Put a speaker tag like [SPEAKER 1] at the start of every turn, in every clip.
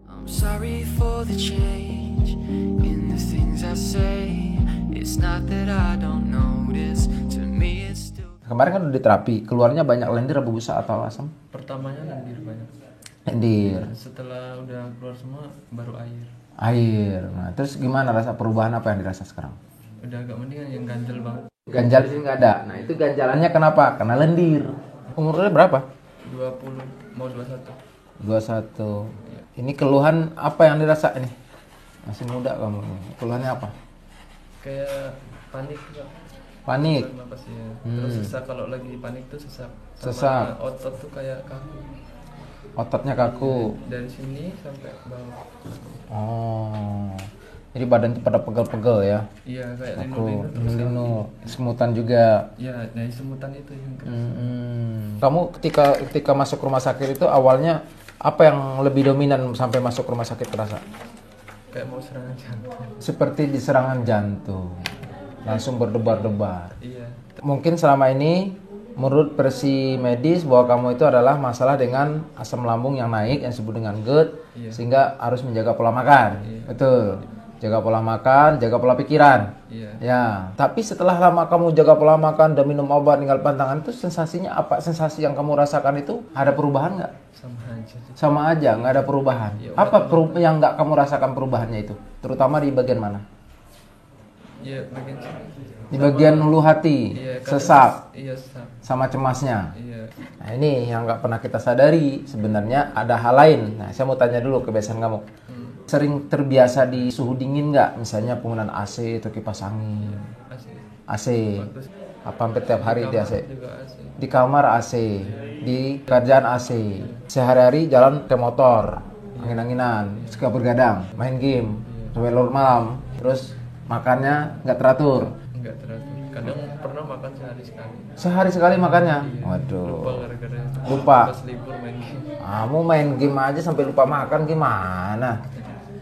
[SPEAKER 1] I'm sorry for the change in the things I say. It's not that I don't notice. To me it's still.
[SPEAKER 2] Kemarin kan udah diterapi, keluarnya banyak lendir apa busa atau asam?
[SPEAKER 3] Pertamanya lendir banyak.
[SPEAKER 2] Lendir.
[SPEAKER 3] Setelah udah keluar semua baru air.
[SPEAKER 2] Air. Nah, terus gimana rasa perubahan apa yang dirasa sekarang?
[SPEAKER 3] Udah agak mendingan, yang ganjel banget.
[SPEAKER 2] Ganjal di sini nggak ada. Nah, itu ganjalannya kenapa? Karena lendir. Umurnya berapa?
[SPEAKER 3] 20 mau 21.
[SPEAKER 2] 21. Ini keluhan apa yang dirasa ini? Masih muda kamu. Keluhannya apa?
[SPEAKER 3] Kayak panik Kak.
[SPEAKER 2] Panik.
[SPEAKER 3] Napas ya. Terus sesak, kalau lagi panik tuh sesak. Sama
[SPEAKER 2] Sesak.
[SPEAKER 3] otot tuh kayak kaku.
[SPEAKER 2] Ototnya kaku.
[SPEAKER 3] Dari sini sampai bawah.
[SPEAKER 2] Oh. Jadi badan tuh pada pegel-pegel ya.
[SPEAKER 3] Iya, kayak
[SPEAKER 2] Aku
[SPEAKER 3] linu-linu terus.
[SPEAKER 2] linu, semutan juga.
[SPEAKER 3] Iya, dari semutan itu yang keras.
[SPEAKER 2] Kamu ketika masuk rumah sakit itu awalnya apa yang lebih dominan sampai masuk rumah sakit terasa?
[SPEAKER 3] Kayak mau serangan jantung.
[SPEAKER 2] Seperti di serangan jantung. Langsung berdebar-debar.
[SPEAKER 3] Iya.
[SPEAKER 2] Mungkin selama ini menurut versi medis bahwa kamu itu adalah masalah dengan asam lambung yang naik yang disebut dengan GERD, sehingga harus menjaga pola makan. Betul. Jaga pola makan, jaga pola pikiran.
[SPEAKER 3] Iya.
[SPEAKER 2] Ya, tapi setelah lama kamu jaga pola makan dan minum obat tinggal pantangan itu sensasinya apa? Sensasi yang kamu rasakan itu ada perubahan nggak?
[SPEAKER 3] Sama aja sih.
[SPEAKER 2] Sama aja, nggak ada perubahan.
[SPEAKER 3] Ya,
[SPEAKER 2] Apa yang nggak kamu rasakan perubahannya itu? Terutama di bagian mana?
[SPEAKER 3] Iya, bagian sini.
[SPEAKER 2] Di bagian hulu hati,
[SPEAKER 3] Iya, kadang
[SPEAKER 2] sesak,
[SPEAKER 3] Iya, sesak.
[SPEAKER 2] sama cemasnya.
[SPEAKER 3] Iya.
[SPEAKER 2] Nah ini yang nggak pernah kita sadari, sebenarnya ada hal lain. Nah saya mau tanya dulu kebiasaan kamu. Sering terbiasa di suhu dingin nggak? Misalnya penggunaan AC atau kipas angin?
[SPEAKER 3] Asik.
[SPEAKER 2] AC.
[SPEAKER 3] Bagus.
[SPEAKER 2] Apa hampir tiap hari di AC?
[SPEAKER 3] Juga asik.
[SPEAKER 2] Di kamar AC, di kerjaan AC. Sehari-hari jalan ke motor, angin-anginan, suka bergadang, main game, sampai larut malam. Terus makannya nggak teratur.
[SPEAKER 3] Enggak teratur. Kadang pernah makan sehari sekali.
[SPEAKER 2] Sehari sekali makannya. Waduh.
[SPEAKER 3] Lupa gara-gara itu.
[SPEAKER 2] Lupa.
[SPEAKER 3] Pas libur main game.
[SPEAKER 2] Kamu main game aja sampai lupa makan gimana?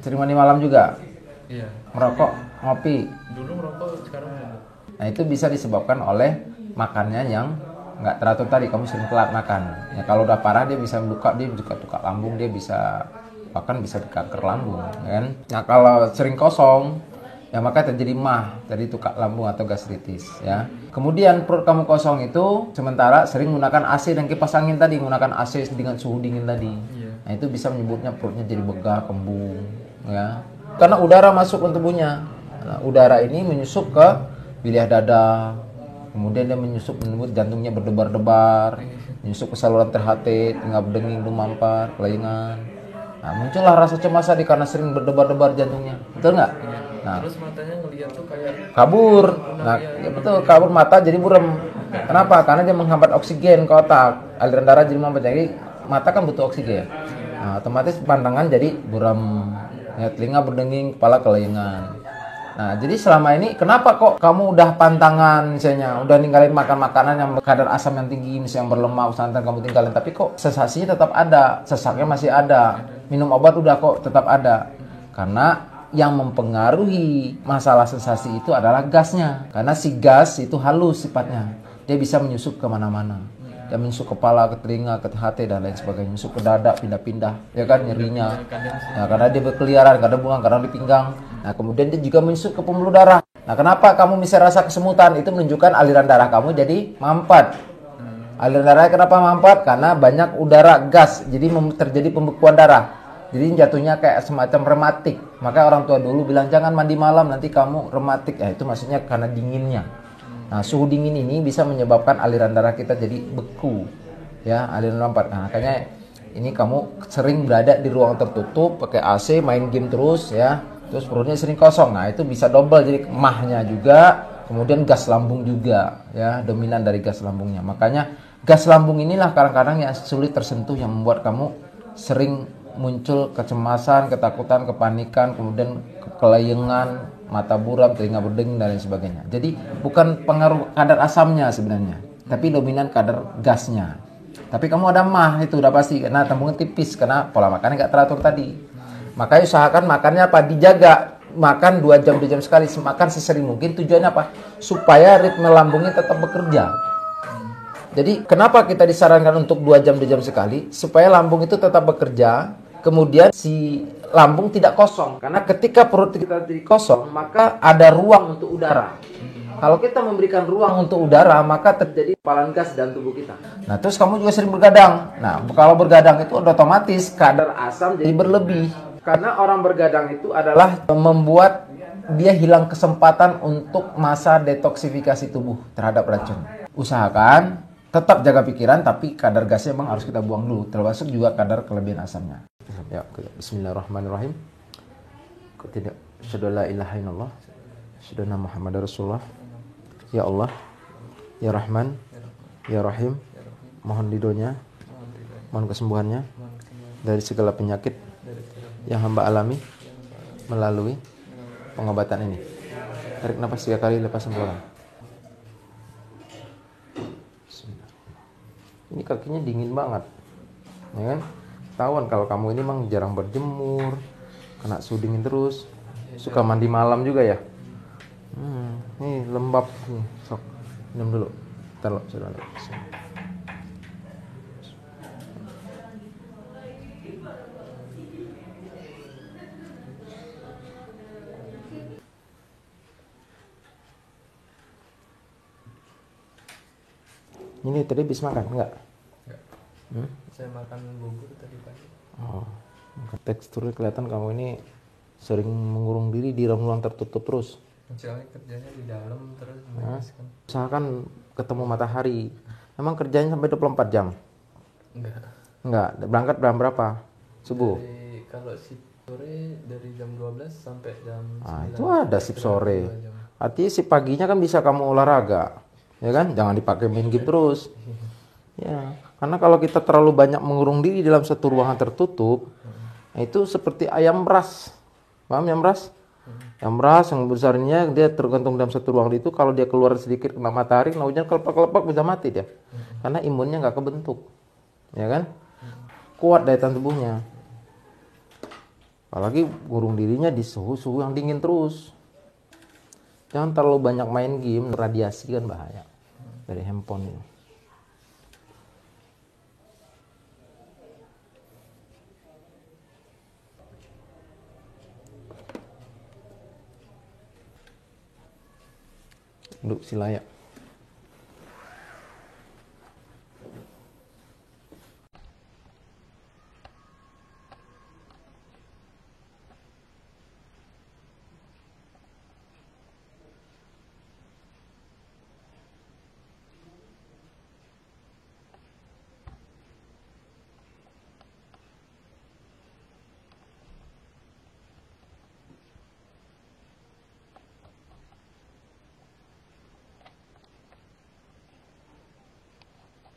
[SPEAKER 2] Sering mandi malam juga?
[SPEAKER 3] Iya.
[SPEAKER 2] Merokok, ngopi.
[SPEAKER 3] Dulu merokok, sekarang enggak.
[SPEAKER 2] Nah itu bisa disebabkan oleh makannya yang nggak teratur tadi. Kamu sering telat makan. Ya kalau udah parah dia bisa meluka, dia juga tukar lambung, dia bisa bahkan bisa kanker lambung, ya kan? Nah kalau sering kosong, ya maka terjadi MAH, jadi tukar lambung atau gastritis, ya. Kemudian perut kamu kosong itu sementara sering menggunakan AC dan kipas angin tadi, menggunakan AC dengan suhu dingin tadi.
[SPEAKER 3] Iya.
[SPEAKER 2] Nah itu bisa menyebutnya perutnya jadi begah, kembung, ya. Karena udara masuk ke tubuhnya. Nah, udara ini menyusup ke wilayah dada, kemudian dia membuat jantungnya berdebar-debar, menyusup ke saluran terhati, tinggal berdenging, mampar, kelingan. Nah, muncullah rasa cemas tadi karena sering berdebar-debar jantungnya. Betul nggak? Nah,
[SPEAKER 3] Terus matanya ngeliat tuh kayak
[SPEAKER 2] kabur. Nah, ya betul, kabur mata jadi buram. Kenapa? Karena dia menghambat oksigen ke otak. Aliran darah jadi mampet. Jadi mata kan butuh oksigen. Nah, otomatis pandangan jadi buram. Ya, telinga berdenging, kepala kelingan. Nah, jadi selama ini kenapa kok kamu udah pantangan misalnya, udah ninggalin makan makanan yang kadar asam yang tinggi, misalnya yang berlemak, santan kamu tinggalin, tapi kok sensasinya tetap ada, sesaknya masih ada, minum obat udah kok tetap ada. Karena yang mempengaruhi masalah sensasi itu adalah gasnya. Karena si gas itu halus sifatnya, dia bisa menyusup kemana-mana. Dia menyusup kepala, ke telinga, ke hati dan lain sebagainya, menyusup ke dada, pindah-pindah, ya kan nyerinya. Nah, karena dia berkeliaran, kadang buang, kadang di pinggang. Nah, kemudian dia juga menyusup ke pembuluh darah. Nah, kenapa kamu bisa rasa kesemutan? Itu menunjukkan aliran darah kamu jadi mampat. Aliran darahnya kenapa mampat? Karena banyak udara gas, jadi terjadi pembekuan darah. Jadi jatuhnya kayak semacam rematik. Maka orang tua dulu bilang jangan mandi malam, nanti kamu rematik. Ya, itu maksudnya karena dinginnya. Nah, suhu dingin ini bisa menyebabkan aliran darah kita jadi beku, ya, aliran lompat. Nah, makanya ini kamu sering berada di ruang tertutup, pakai AC, main game terus, ya, terus perutnya sering kosong. Nah, itu bisa double, jadi MAH-nya juga, kemudian gas lambung juga, ya, dominan dari gas lambungnya. Makanya gas lambung inilah kadang-kadang yang sulit tersentuh, yang membuat kamu sering muncul kecemasan, ketakutan, kepanikan, kemudian kelayangan, mata buram, telinga berdenging dan lain sebagainya. Jadi bukan pengaruh kadar asamnya sebenarnya, tapi dominan kadar gasnya. Tapi kamu ada MAH itu udah pasti, karena tambungnya tipis karena pola makannya nggak teratur tadi. Makanya usahakan makannya apa? Dijaga, makan 2 jam 2 jam sekali, makan sesering mungkin. Tujuannya apa? Supaya ritme lambungnya tetap bekerja. Jadi kenapa kita disarankan untuk 2 jam 2 jam sekali? Supaya lambung itu tetap bekerja, kemudian si lambung tidak kosong. Karena ketika perut kita tidak kosong, maka ada ruang untuk udara. Kalau kita memberikan ruang untuk udara, maka terjadi kempalan gas dalam tubuh kita. Nah, terus kamu juga sering bergadang. Nah, kalau bergadang itu otomatis kadar asam jadi berlebih. Karena orang bergadang itu adalah membuat dia hilang kesempatan untuk masa detoksifikasi tubuh terhadap racun. Usahakan tetap jaga pikiran, tapi kadar gasnya memang harus kita buang dulu, termasuk juga kadar kelebihan asamnya. Ya, bismillahirrahmanirrahim. Tidak, asyhadu an la ilaha illallah, asyhadu anna Muhammadar Rasulullah. Ya Allah, Ya Rahman, Ya Rahim, mohon ridhonya, mohon kesembuhannya dari segala penyakit yang hamba alami melalui pengobatan ini. Tarik nafas 3 kali, lepas hembuskan. Ini kakinya dingin banget, ya kan? Ketahuan kalau kamu ini memang jarang berjemur, kena suhu dingin terus, suka mandi malam juga ya. Nih lembab nih, sok minum dulu. Bentar loh, sudah. Ini tadi habis makan enggak?
[SPEAKER 3] Enggak. Saya makan bubur tadi pagi.
[SPEAKER 2] Oh, teksturnya kelihatan kamu ini sering mengurung diri di ruang tertutup terus.
[SPEAKER 3] Soalnya kerjanya di dalam terus kan.
[SPEAKER 2] Usahakan ketemu matahari. Emang kerjanya sampai 24 jam? Enggak. Berangkat jam berapa? Subuh?
[SPEAKER 3] Kalau shift sore dari jam 12 sampai jam 9.
[SPEAKER 2] Itu ada shift sore. Artinya shift paginya kan bisa kamu olahraga. Ya kan? Jangan dipakai main game terus. Ya, karena kalau kita terlalu banyak mengurung diri dalam satu ruangan tertutup, itu seperti ayam ras. Paham ayam ras? Ayam ras yang besarnya dia tergantung dalam satu ruangan itu, kalau dia keluar sedikit kena matahari, hujan kelepak-kelepak bisa mati dia. Karena imunnya nggak kebentuk. Ya kan? Kuat daya tahan tubuhnya. Apalagi ngurung dirinya di suhu-suhu yang dingin terus. Jangan terlalu banyak main game, radiasi kan bahaya dari handphone ini. Duduk si layak.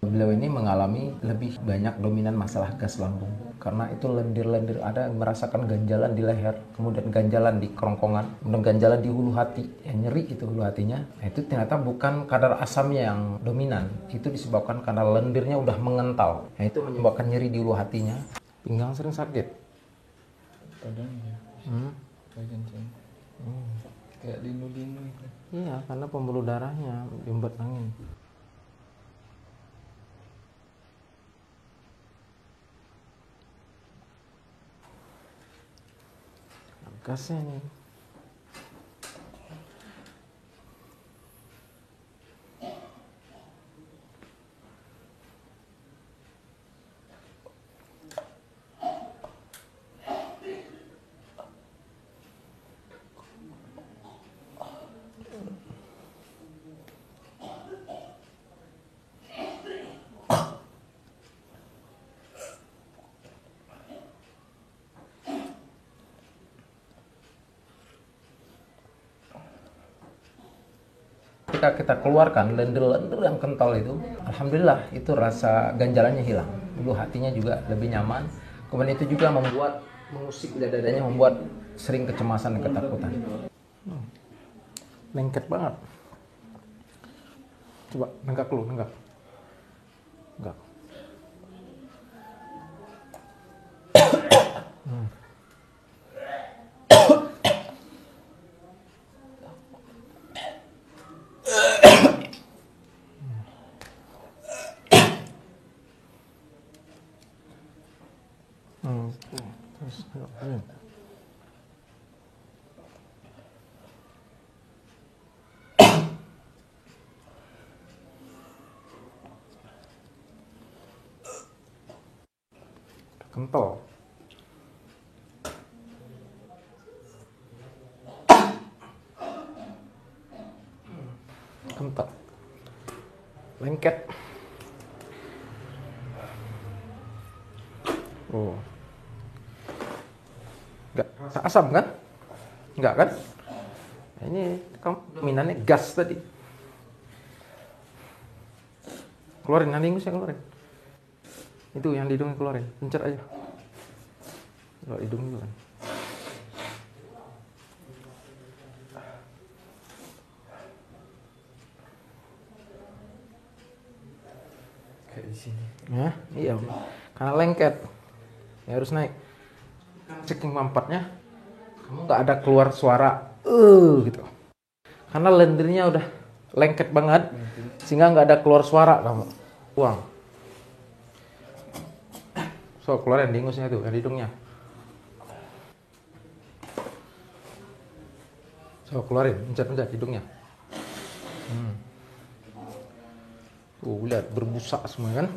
[SPEAKER 2] Beliau ini mengalami lebih banyak dominan masalah gas lambung karena itu lendir-lendir, ada merasakan ganjalan di leher, kemudian ganjalan di kerongkongan, kemudian ganjalan di hulu hati, nyeri itu hulu hatinya. Nah, itu ternyata bukan kadar asamnya yang dominan, itu disebabkan karena lendirnya udah mengental. Nah, itu menyebabkan nyeri di hulu hatinya. Pinggang sering sakit.
[SPEAKER 3] Kadang ya. Kayak linu-linu itu.
[SPEAKER 2] Iya, karena pembuluh darahnya diembat angin. Gasnya nih. Ketika kita keluarkan lendir-lendir yang kental itu, alhamdulillah itu rasa ganjalannya hilang. Dulu hatinya juga lebih nyaman. Kemudian itu juga membuat mengusik dadanya, membuat sering kecemasan dan ketakutan. Lengket banget. Coba nenggak lu, nenggak. Nenggak. kental. Kental. Lengket. Oh. Enggak rasa asam kan? Enggak kan? Nah, ini kamu dominannya gas tadi. Keluarin, nanti ingusnya keluarin. Itu yang di hidungnya keluarin, pencet aja. Kalau hidung itu kan.
[SPEAKER 3] Kayak di sini.
[SPEAKER 2] Ya, iya. Karena lengket. Ya harus naik. Saking mampatnya, kamu nggak ada keluar suara gitu. Karena lendirnya udah lengket banget, sehingga nggak ada keluar suara kamu. Buang. So, keluarin di ingusnya itu, di hidungnya. So, keluarin, pencet-pencet hidungnya. Lihat berbusa semua kan.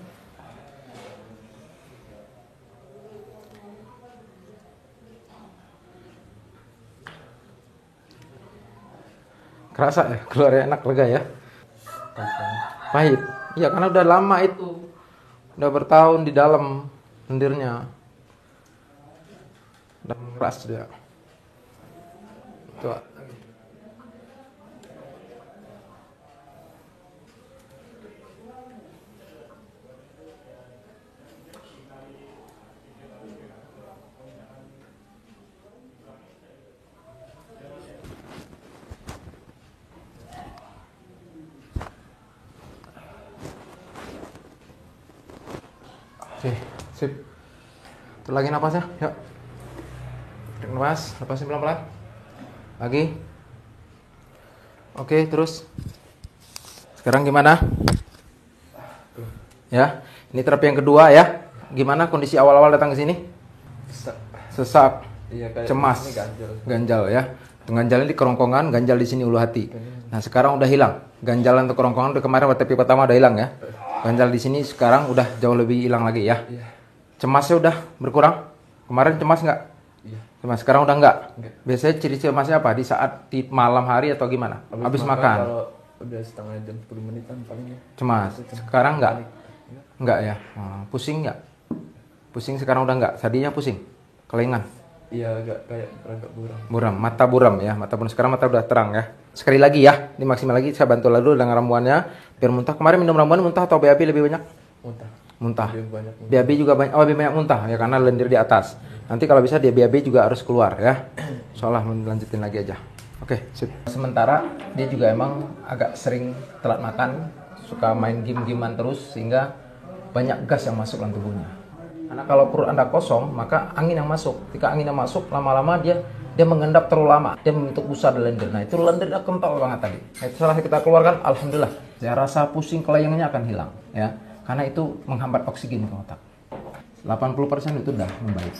[SPEAKER 2] Kerasa ya, keluarnya enak, lega ya. Pahit. Iya, karena udah lama itu. Udah bertahun di dalam lendirnya. Udah keras dia. Tuh. Oke, sip. Tuh lagi napasnya, yuk. Tarik napas, lepasin pelan-pelan. Lagi. Oke, terus. Sekarang gimana? Ya, ini terapi yang kedua ya. Gimana kondisi awal-awal datang ke sini? Sesak,
[SPEAKER 3] Iya, kayak
[SPEAKER 2] cemas,
[SPEAKER 3] ini ganjal.
[SPEAKER 2] ganjal ya. Ganjalnya di kerongkongan, ganjal di sini ulu hati. Nah, sekarang udah hilang. Ganjalan untuk kerongkongan udah kemarin terapi pertama udah hilang ya. Ganjal di sini sekarang udah jauh lebih hilang lagi ya.
[SPEAKER 3] Iya.
[SPEAKER 2] Cemasnya udah berkurang. Kemarin cemas nggak?
[SPEAKER 3] Iya.
[SPEAKER 2] Cemas sekarang udah nggak.
[SPEAKER 3] Nggak.
[SPEAKER 2] Biasanya ciri cemasnya apa? Di saat di malam hari atau gimana? Habis makan.
[SPEAKER 3] Kalau udah setengah jam 10 menitan palingnya.
[SPEAKER 2] Cemas. Sekarang nggak? Nggak ya. Pusing nggak? Pusing sekarang udah nggak. Tadinya pusing. Kelengan.
[SPEAKER 3] Iya, agak kayak buram.
[SPEAKER 2] Buram, mata buram ya, mata buram. Sekarang mata udah terang ya. Sekali lagi ya, ini maksimal lagi. Saya bantu lalu dengan ramuannya biar muntah. Kemarin minum ramuan muntah atau BAB lebih banyak?
[SPEAKER 3] Muntah.
[SPEAKER 2] Muntah.
[SPEAKER 3] Lebih banyak muntah.
[SPEAKER 2] BAB juga banyak. Oh, lebih banyak muntah ya karena lendir di atas. Nanti kalau bisa dia BAB juga harus keluar ya. Soalnya lanjutin lagi aja. Oke, sip. Sementara dia juga emang agak sering telat makan, suka main game-gamean terus sehingga banyak gas yang masuk dalam tubuhnya. Karena kalau perut Anda kosong, maka angin yang masuk. Ketika angin yang masuk, lama-lama dia mengendap terlalu lama. Dia membentuk busa di lendir. Nah, itu lendirnya kental banget tadi. Nah, setelah kita keluarkan, alhamdulillah, saya rasa pusing kelayangnya akan hilang ya. Karena itu menghambat oksigen ke otak. 80% itu udah membaik.